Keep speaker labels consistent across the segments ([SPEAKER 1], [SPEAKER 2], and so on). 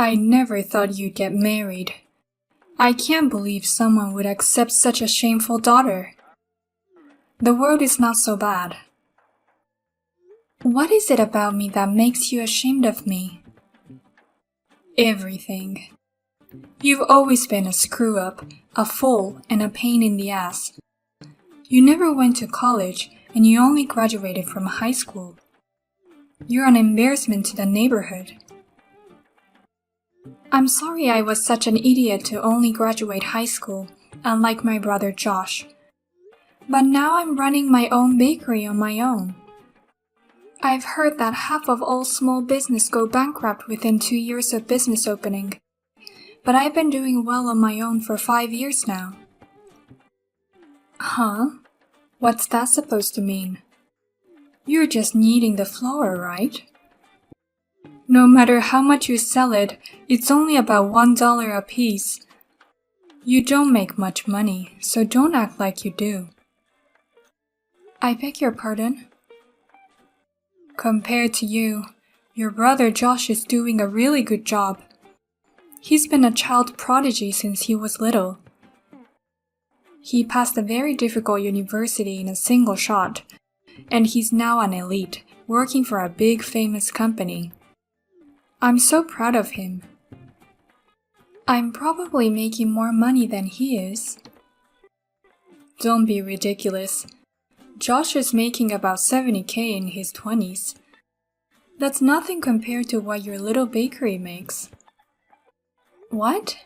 [SPEAKER 1] I never thought you'd get married. I can't believe someone would accept such a shameful daughter. The world is not so bad. What is it about me that makes you ashamed of me? Everything. You've always been a screw-up, a fool, and a pain in the ass. You never went to college, and you only graduated from high school. You're an embarrassment to the neighborhood. I'm sorry I was such an idiot to only graduate high school, unlike my brother Josh. But now I'm running my own bakery on my own. I've heard that half of all small business go bankrupt within 2 years of business opening. But I've been doing well on my own for 5 years now. Huh? What's that supposed to mean? You're just kneading the flour, right? No matter how much you sell it, it's only about $1 a piece. You don't make much money, so don't act like you do. I beg your pardon? Compared to you, your brother Josh is doing a really good job. He's been a child prodigy since he was little. He passed a very difficult university in a single shot, and he's now an elite, working for a big famous company. I'm so proud of him. I'm probably making more money than he is. Don't be ridiculous. Josh is making about $70,000 in his 20s. That's nothing compared to what your little bakery makes. What?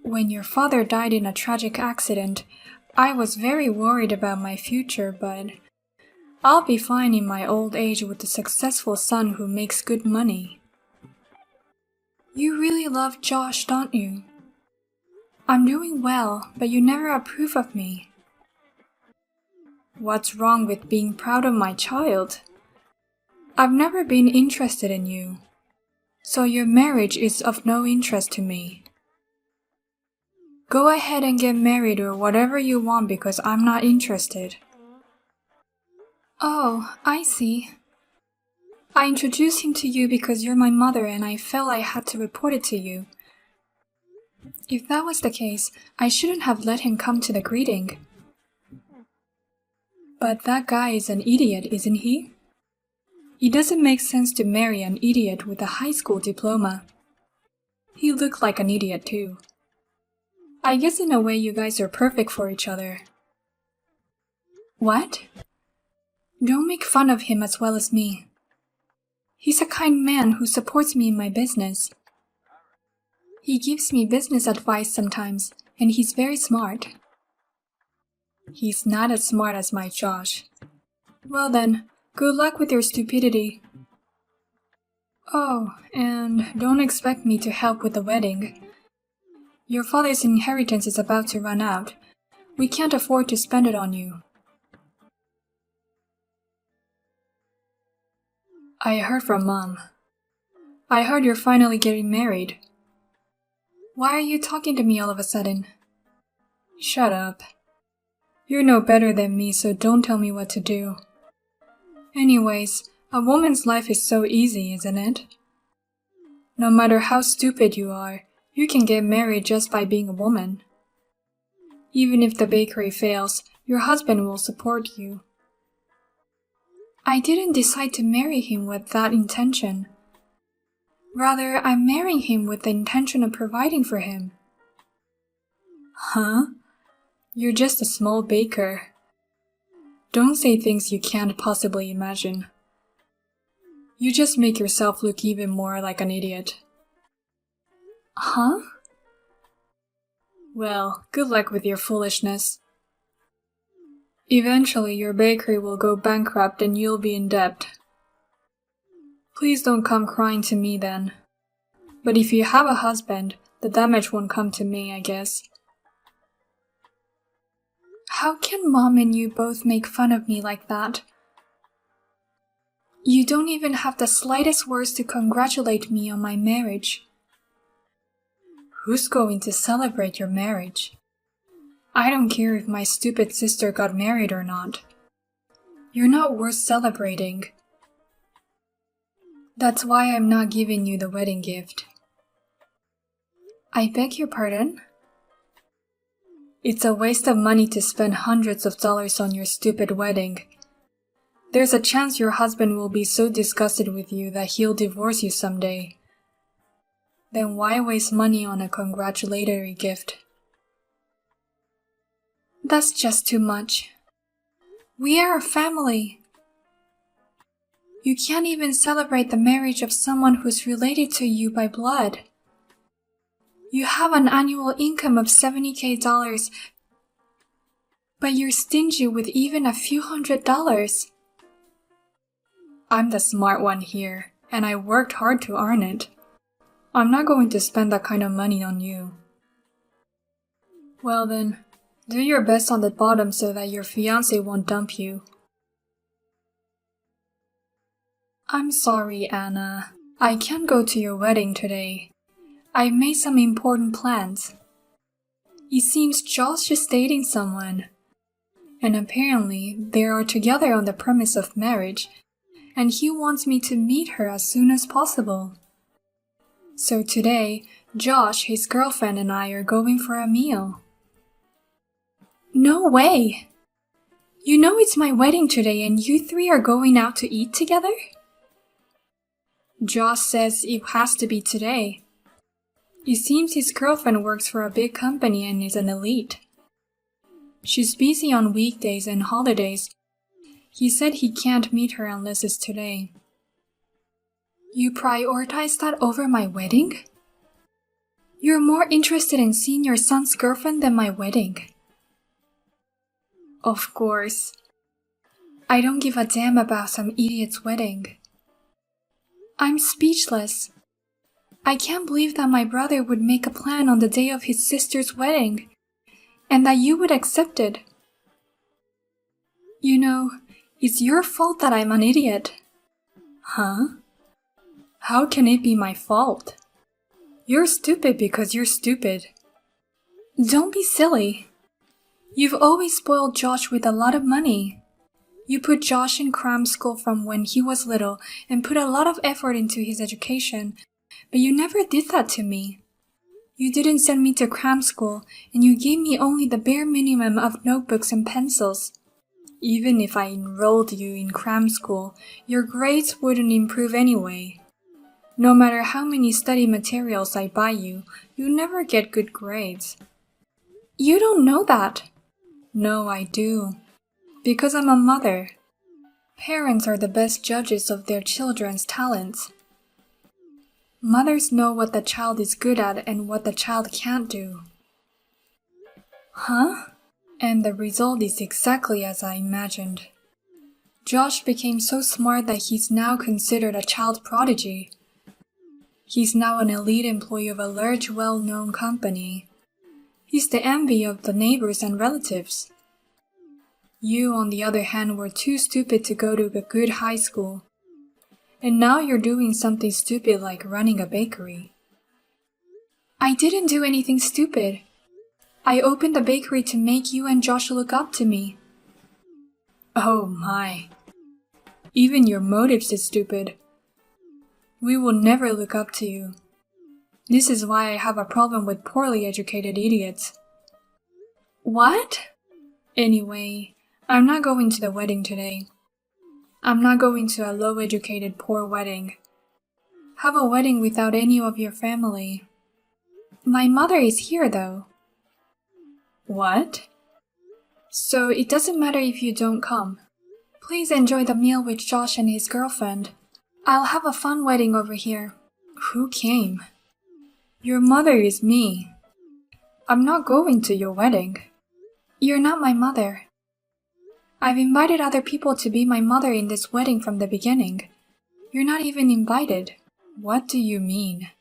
[SPEAKER 1] When your father died in a tragic accident, I was very worried about my future, but I'll be fine in my old age with a successful son who makes good money. You really love Josh, don't you? I'm doing well, but you never approve of me. What's wrong with being proud of my child? I've never been interested in you, so your marriage is of no interest to me. Go ahead and get married or whatever you want because I'm not interested. Oh, I see. I introduced him to you because you're my mother and I felt I had to report it to you. If that was the case, I shouldn't have let him come to the greeting. But that guy is an idiot, isn't he? It doesn't make sense to marry an idiot with a high school diploma. He looked like an idiot too. I guess in a way you guys are perfect for each other. What? Don't make fun of him as well as me. He's a kind man who supports me in my business. He gives me business advice sometimes, and he's very smart. He's not as smart as my Josh. Well then, good luck with your stupidity. Oh, and don't expect me to help with the wedding. Your father's inheritance is about to run out. We can't afford to spend it on you. I heard from Mom. I heard you're finally getting married. Why are you talking to me all of a sudden? Shut up. You're no better than me, so don't tell me what to do. Anyways, a woman's life is so easy, isn't it? No matter how stupid you are, you can get married just by being a woman. Even if the bakery fails, your husband will support you. I didn't decide to marry him with that intention. Rather, I'm marrying him with the intention of providing for him. Huh? You're just a small baker. Don't say things you can't possibly imagine. You just make yourself look even more like an idiot. Huh? Well, good luck with your foolishness. Eventually, your bakery will go bankrupt and you'll be in debt. Please don't come crying to me then. But if you have a husband, the damage won't come to me, I guess. How can Mom and you both make fun of me like that? You don't even have the slightest words to congratulate me on my marriage. Who's going to celebrate your marriage? I don't care if my stupid sister got married or not. You're not worth celebrating. That's why I'm not giving you the wedding gift. I beg your pardon? It's a waste of money to spend hundreds of dollars on your stupid wedding. There's a chance your husband will be so disgusted with you that he'll divorce you someday. Then why waste money on a congratulatory gift? That's just too much. We are a family. You can't even celebrate the marriage of someone who's related to you by blood. You have an annual income of $70,000, but you're stingy with even a few $100s. I'm the smart one here, and I worked hard to earn it. I'm not going to spend that kind of money on you. Well then, do your best on the bottom so that your fiancé won't dump you. I'm sorry, Anna. I can't go to your wedding today. I made some important plans. It seems Josh is dating someone, and apparently they are together on the premise of marriage, and he wants me to meet her as soon as possible. So today, Josh, his girlfriend, and I are going for a meal. No way! You know it's my wedding today and you three are going out to eat together? Josh says it has to be today. It seems his girlfriend works for a big company and is an elite. She's busy on weekdays and holidays. He said he can't meet her unless it's today. You prioritize that over my wedding? You're more interested in seeing your son's girlfriend than my wedding. Of course. I don't give a damn about some idiot's wedding. I'm speechless. I can't believe that my brother would make a plan on the day of his sister's wedding, and that you would accept it. You know, it's your fault that I'm an idiot. Huh? How can it be my fault? You're stupid because you're stupid. Don't be silly. You've always spoiled Josh with a lot of money. You put Josh in cram school from when he was little and put a lot of effort into his education, but you never did that to me. You didn't send me to cram school, and you gave me only the bare minimum of notebooks and pencils. Even if I enrolled you in cram school, your grades wouldn't improve anyway. No matter how many study materials I buy you, you never get good grades. You don't know that. No, I do. Because I'm a mother. Parents are the best judges of their children's talents. Mothers know what the child is good at and what the child can't do. Huh? And the result is exactly as I imagined. Josh became so smart that he's now considered a child prodigy. He's now an elite employee of a large, well-known company. He's the envy of the neighbors and relatives. You, on the other hand, were too stupid to go to a good high school. And now you're doing something stupid like running a bakery. I didn't do anything stupid. I opened the bakery to make you and Josh look up to me. Oh my. Even your motives is stupid. We will never look up to you. This is why I have a problem with poorly educated idiots. What? Anyway, I'm not going to the wedding today. I'm not going to a low-educated poor wedding. Have a wedding without any of your family. My mother is here though. What? So it doesn't matter if you don't come. Please enjoy the meal with Josh and his girlfriend. I'll have a fun wedding over here. Who came? Your mother is me. I'm not going to your wedding. You're not my mother. I've invited other people to be my mother in this wedding from the beginning. You're not even invited. What do you mean?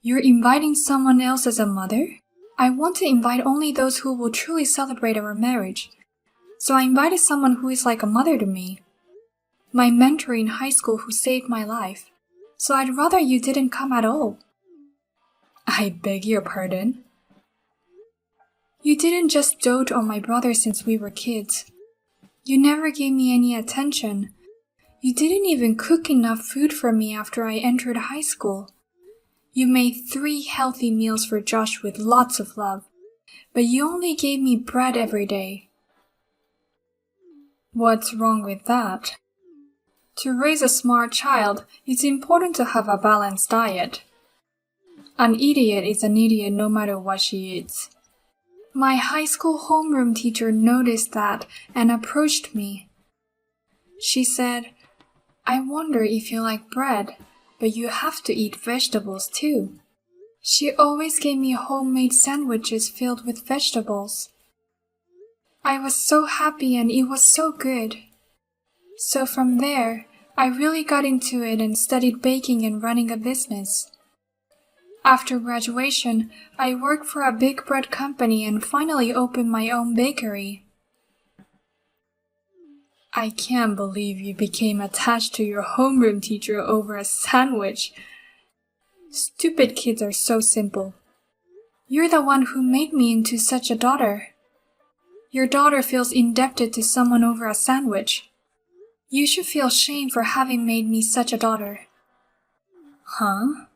[SPEAKER 1] You're inviting someone else as a mother? I want to invite only those who will truly celebrate our marriage. So I invited someone who is like a mother to me. My mentor in high school who saved my life. So I'd rather you didn't come at all. I beg your pardon? You didn't just dote on my brother since we were kids. You never gave me any attention. You didn't even cook enough food for me after I entered high school. You made 3 healthy meals for Josh with lots of love, but you only gave me bread every day. What's wrong with that? To raise a smart child, it's important to have a balanced diet. An idiot is an idiot no matter what she eats. My high school homeroom teacher noticed that and approached me. She said, "I wonder if you like bread, but you have to eat vegetables too." She always gave me homemade sandwiches filled with vegetables. I was so happy and it was so good. So from there, I really got into it and studied baking and running a business. After graduation, I worked for a big bread company and finally opened my own bakery. I can't believe you became attached to your homeroom teacher over a sandwich. Stupid kids are so simple. You're the one who made me into such a daughter. Your daughter feels indebted to someone over a sandwich. You should feel shame for having made me such a daughter. Huh?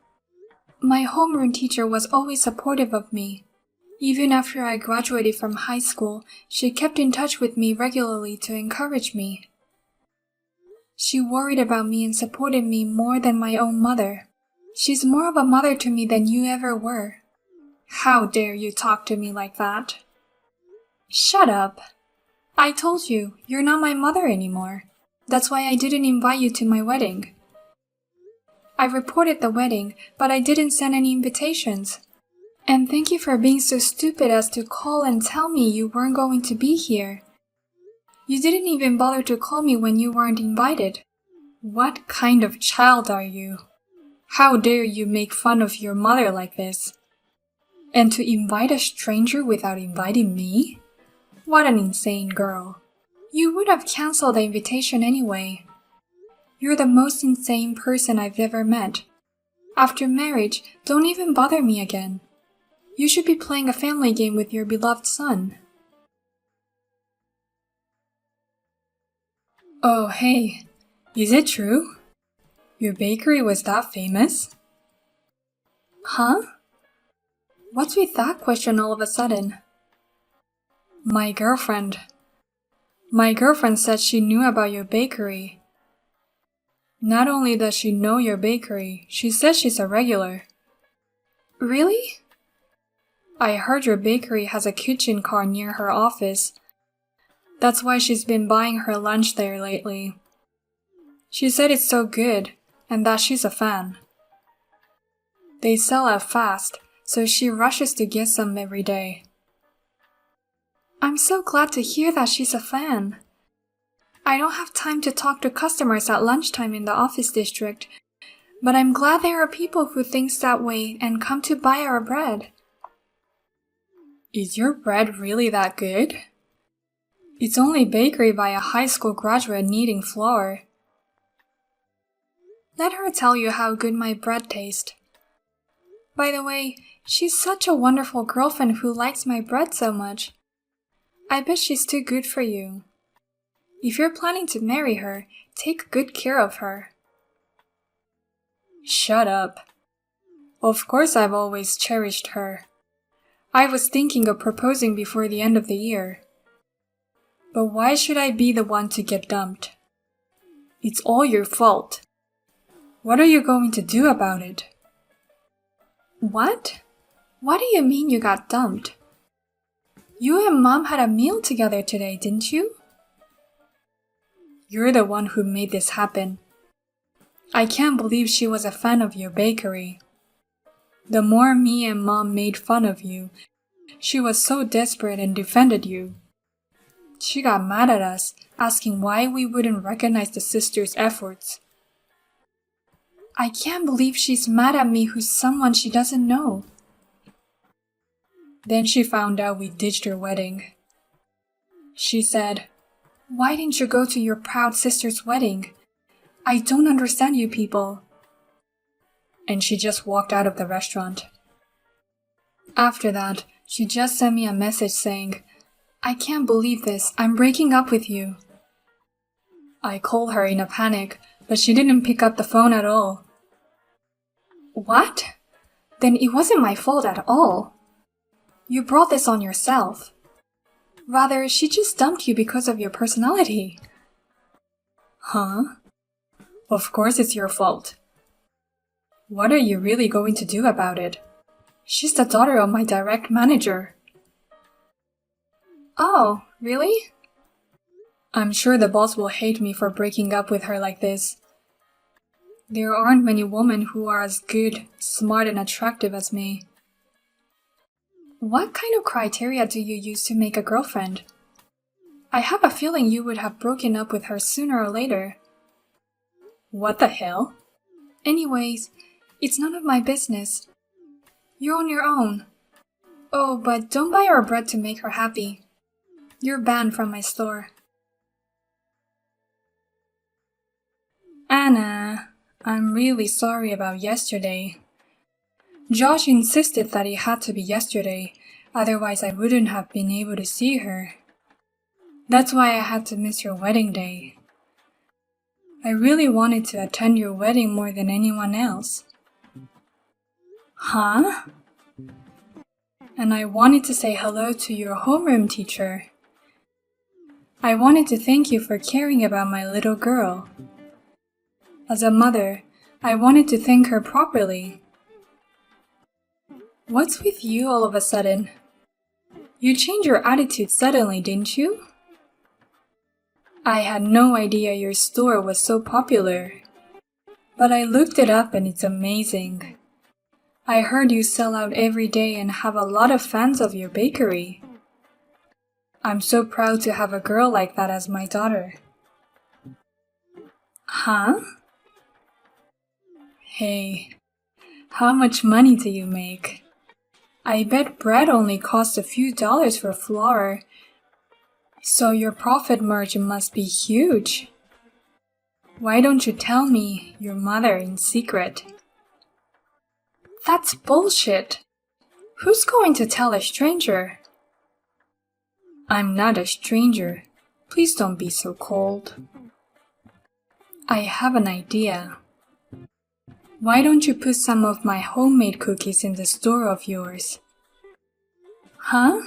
[SPEAKER 1] My homeroom teacher was always supportive of me. Even after I graduated from high school, she kept in touch with me regularly to encourage me. She worried about me and supported me more than my own mother. She's more of a mother to me than you ever were. How dare you talk to me like that? Shut up. I told you, you're not my mother anymore. That's why I didn't invite you to my wedding. I reported the wedding, but I didn't send any invitations. And thank you for being so stupid as to call and tell me you weren't going to be here. You didn't even bother to call me when you weren't invited. What kind of child are you? How dare you make fun of your mother like this? And to invite a stranger without inviting me? What an insane girl. You would have canceled the invitation anyway. You're the most insane person I've ever met. After marriage, don't even bother me again. You should be playing a family game with your beloved son. Oh, hey, is it true? Your bakery was that famous? Huh? What's with that question all of a sudden? My girlfriend said she knew about your bakery. Not only does she know your bakery, she says she's a regular. Really? I heard your bakery has a kitchen car near her office. That's why she's been buying her lunch there lately. She said it's so good, and that she's a fan. They sell out fast, so she rushes to get some every day. I'm so glad to hear that she's a fan. I don't have time to talk to customers at lunchtime in the office district, but I'm glad there are people who think that way and come to buy our bread. Is your bread really that good? It's only bakery by a high school graduate needing flour. Let her tell you how good my bread tastes. By the way, she's such a wonderful girlfriend who likes my bread so much. I bet she's too good for you. If you're planning to marry her, take good care of her. Shut up. Of course I've always cherished her. I was thinking of proposing before the end of the year. But why should I be the one to get dumped? It's all your fault. What are you going to do about it? What? What do you mean you got dumped? You and Mom had a meal together today, didn't you? You're the one who made this happen. I can't believe she was a fan of your bakery. The more me and Mom made fun of you, she was so desperate and defended you. She got mad at us, asking why we wouldn't recognize the sister's efforts. I can't believe she's mad at me who's someone she doesn't know. Then she found out we ditched her wedding. She said, "Why didn't you go to your proud sister's wedding? I don't understand you people." And she just walked out of the restaurant. After that, she just sent me a message saying, "I can't believe this, I'm breaking up with you." I called her in a panic, but she didn't pick up the phone at all. What? Then it wasn't my fault at all. You brought this on yourself. Rather, she just dumped you because of your personality. Huh? Of course it's your fault. What are you really going to do about it? She's the daughter of my direct manager. Oh, really? I'm sure the boss will hate me for breaking up with her like this. There aren't many women who are as good, smart, and attractive as me. What kind of criteria do you use to make a girlfriend? I have a feeling you would have broken up with her sooner or later. What the hell? Anyways, it's none of my business. You're on your own. Oh, but don't buy her bread to make her happy. You're banned from my store. Anna, I'm really sorry about yesterday. Josh insisted that it had to be yesterday, otherwise I wouldn't have been able to see her. That's why I had to miss your wedding day. I really wanted to attend your wedding more than anyone else. Huh? And I wanted to say hello to your homeroom teacher. I wanted to thank you for caring about my little girl. As a mother, I wanted to thank her properly. What's with you all of a sudden? You changed your attitude suddenly, didn't you? I had no idea your store was so popular. But I looked it up and it's amazing. I heard you sell out every day and have a lot of fans of your bakery. I'm so proud to have a girl like that as my daughter. Huh? Hey, how much money do you make? I bet bread only costs a few dollars for flour, so your profit margin must be huge. Why don't you tell me, your mother, in secret? That's bullshit. Who's going to tell a stranger? I'm not a stranger. Please don't be so cold. I have an idea. Why don't you put some of my homemade cookies in the store of yours? Huh?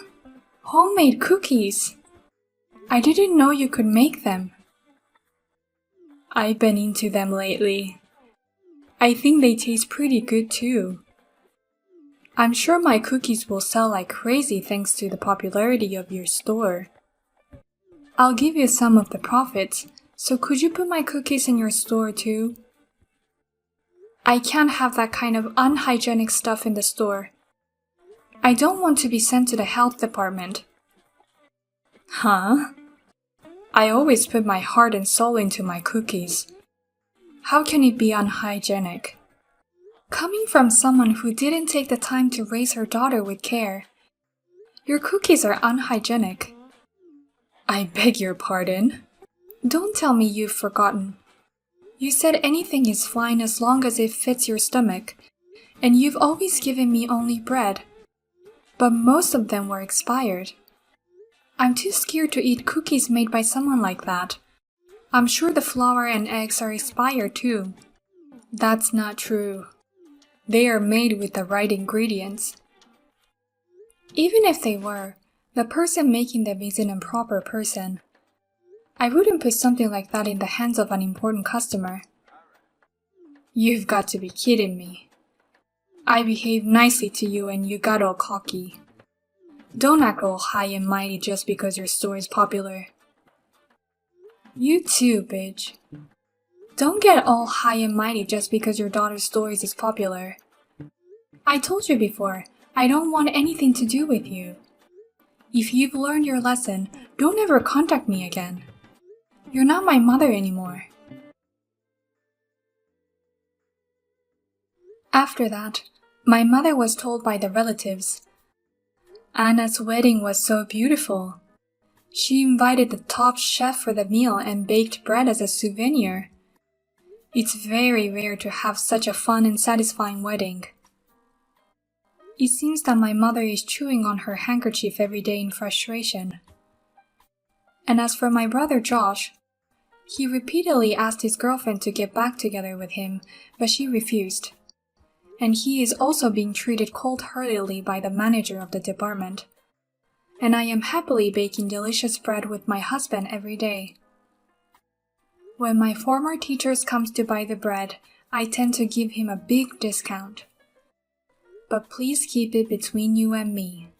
[SPEAKER 1] Homemade cookies? I didn't know you could make them. I've been into them lately. I think they taste pretty good too. I'm sure my cookies will sell like crazy thanks to the popularity of your store. I'll give you some of the profits, so could you put my cookies in your store too? I can't have that kind of unhygienic stuff in the store. I don't want to be sent to the health department. Huh? I always put my heart and soul into my cookies. How can it be unhygienic? Coming from someone who didn't take the time to raise her daughter with care, your cookies are unhygienic. I beg your pardon. Don't tell me you've forgotten. You said anything is fine as long as it fits your stomach, and you've always given me only bread. But most of them were expired. I'm too scared to eat cookies made by someone like that. I'm sure the flour and eggs are expired too. That's not true. They are made with the right ingredients. Even if they were, the person making them is an improper person. I wouldn't put something like that in the hands of an important customer. You've got to be kidding me. I behaved nicely to you and you got all cocky. Don't act all high and mighty just because your store is popular. You too, bitch. Don't get all high and mighty just because your daughter's stories is popular. I told you before, I don't want anything to do with you. If you've learned your lesson, don't ever contact me again. You're not my mother anymore. After that, my mother was told by the relatives. Anna's wedding was so beautiful. She invited the top chef for the meal and baked bread as a souvenir. It's very rare to have such a fun and satisfying wedding. It seems that my mother is chewing on her handkerchief every day in frustration. And as for my brother Josh, He repeatedly asked his girlfriend to get back together with him, but she refused. And he is also being treated cold-heartedly by the manager of the department. And I am happily baking delicious bread with my husband every day. When my former teachers comes to buy the bread, I tend to give him a big discount. But please keep it between you and me.